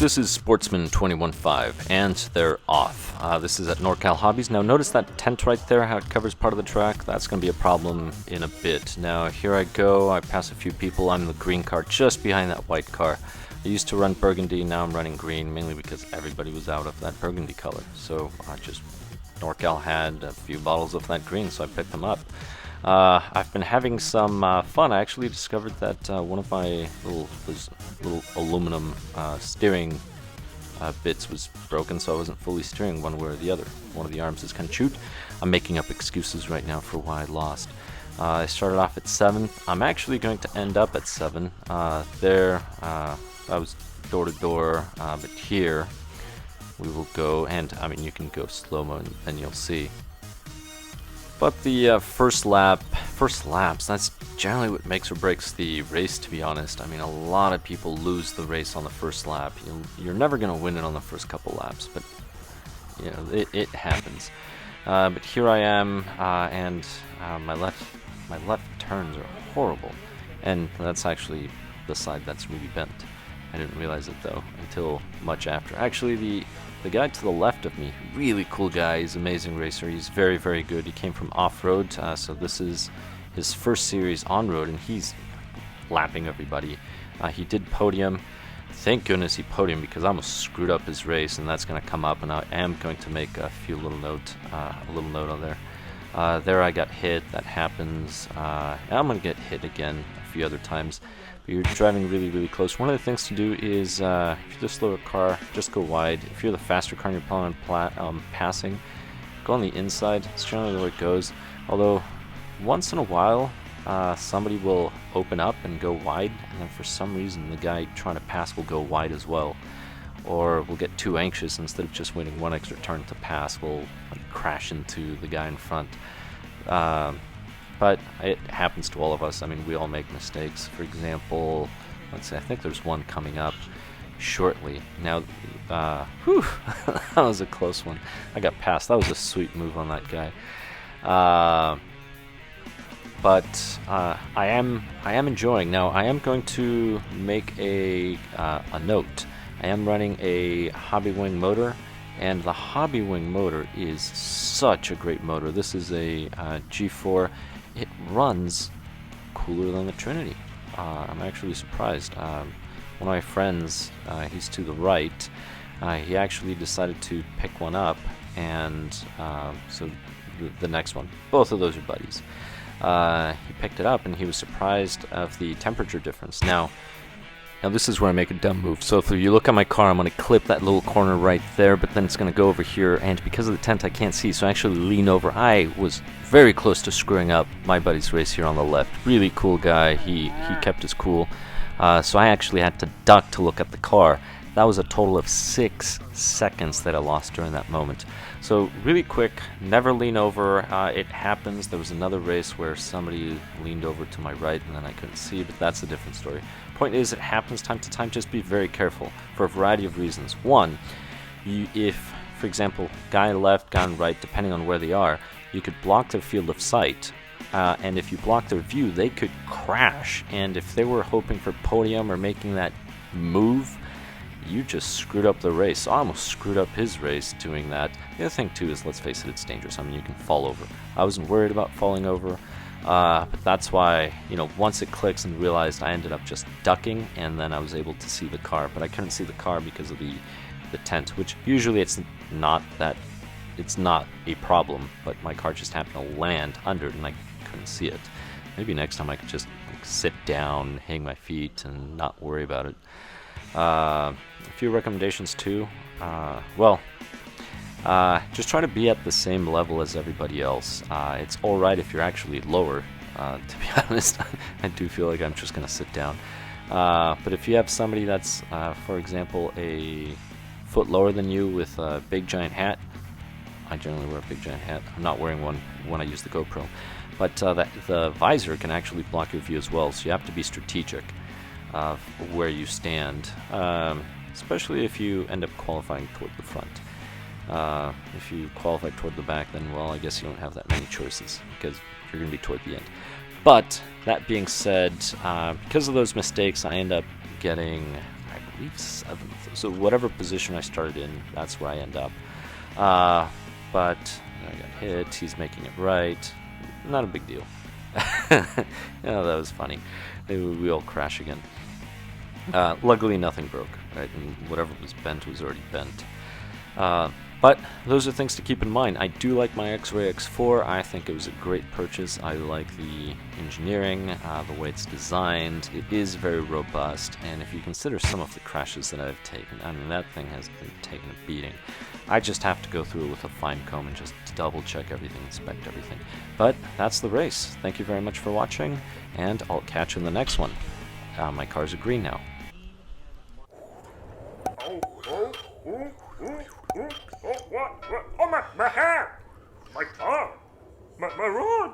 This is Sportsman 21.5, and they're off. This is at Norcal Hobbies. Now notice that tent right there, how it covers part of the track? That's going to be a problem in a bit. Now here I go, I pass a few people, I'm the green car just behind that white car. I used to run burgundy, now I'm running green, mainly because everybody was out of that burgundy color. So Norcal had a few bottles of that green, so I picked them up. I've been having some fun. I actually discovered that one of my little aluminum steering bits was broken, so I wasn't fully steering one way or the other. One of the arms is kind of chewed. I'm making up excuses right now for why I lost. I started off at 7. I'm actually going to end up at 7. I was door to door, but here we will go, and I mean you can go slow-mo and you'll see. But the first laps, that's generally what makes or breaks the race, to be honest. I mean, a lot of people lose the race on the first lap. You're never going to win it on the first couple laps, but you know, it happens. But here I am, and my left turns are horrible, and that's actually the side that's really bent. I didn't realize it though until much after. Actually, the guy to the left of me, really cool guy, he's an amazing racer, he's very, very good. He came from off-road, so this is his first series on-road, and he's lapping everybody. He did podium. Thank goodness he podiumed, because I almost screwed up his race, and that's going to come up, and I am going to make a little note on there. There I got hit, that happens. I'm going to get hit again a few other times. But you're driving really, really close. One of the things to do is, if you're the slower car, just go wide. If you're the faster car and you're planning on passing, go on the inside. It's generally the way it goes. Although, once in a while, somebody will open up and go wide, and then for some reason the guy trying to pass will go wide as well. Or we'll get too anxious, instead of just waiting one extra turn to pass, we'll crash into the guy in front. But it happens to all of us. I mean, we all make mistakes. For example, let's see, I think there's one coming up shortly. Now, whew, that was a close one. I got passed. That was a sweet move on that guy. But I am enjoying. Now, I am going to make a note. I am running a Hobby Wing motor, and the Hobby Wing motor is such a great motor. This is a G4. It runs cooler than the Trinity. I'm actually surprised. One of my friends, he's to the right, he actually decided to pick one up, and so the next one, both of those are buddies. He picked it up and he was surprised of the temperature difference. Now this is where I make a dumb move. So if you look at my car, I'm going to clip that little corner right there, but then it's going to go over here, and because of the tent I can't see, so I actually lean over. I was very close to screwing up my buddy's race here on the left. Really cool guy. He kept his cool. So I actually had to duck to look at the car. That was a total of 6 seconds that I lost during that moment. So really quick, never lean over. It happens. There was another race where somebody leaned over to my right and then I couldn't see, but that's a different story. Point is, it happens time to time. Just be very careful for a variety of reasons. One, if, for example, guy left, guy right, depending on where they are, you could block their field of sight. And if you block their view, they could crash. And if they were hoping for podium or making that move, you just screwed up the race. So I almost screwed up his race doing that. The other thing too is, let's face it, it's dangerous. I mean, you can fall over. I wasn't worried about falling over, but that's why, you know, once it clicks and realized, I ended up just ducking, and then I was able to see the car. But I couldn't see the car because of the tent, which usually it's not a problem, but my car just happened to land under it and I couldn't see it. Maybe next time I could just sit down, hang my feet, and not worry about it. A few recommendations too. Just try to be at the same level as everybody else. It's alright if you're actually lower. To be honest, I do feel like I'm just going to sit down. But if you have somebody that's, for example, a foot lower than you with a big giant hat, I generally wear a big giant hat. I'm not wearing one when I use the GoPro. But the visor can actually block your view as well, so you have to be strategic of where you stand, especially if you end up qualifying toward the front. If you qualify toward the back, then, well, I guess you don't have that many choices, because you're going to be toward the end. But that being said, because of those mistakes, I end up getting, believe 7th. So whatever position I started in, that's where I end up. But I got hit. He's making it right. Not a big deal. Yeah, that was funny. Maybe we all crash again. Luckily, nothing broke, right? And whatever was bent was already bent. But those are things to keep in mind. I do like my Xray X4. I think it was a great purchase. I like the engineering, the way it's designed. It is very robust, and if you consider some of the crashes that I've taken, I mean, that thing has been taking a beating. I just have to go through it with a fine comb and just double check everything, inspect everything. But that's the race. Thank you very much for watching, and I'll catch you in the next one. My cars are green now. Oh, what? Oh, my hair! My car! My rod!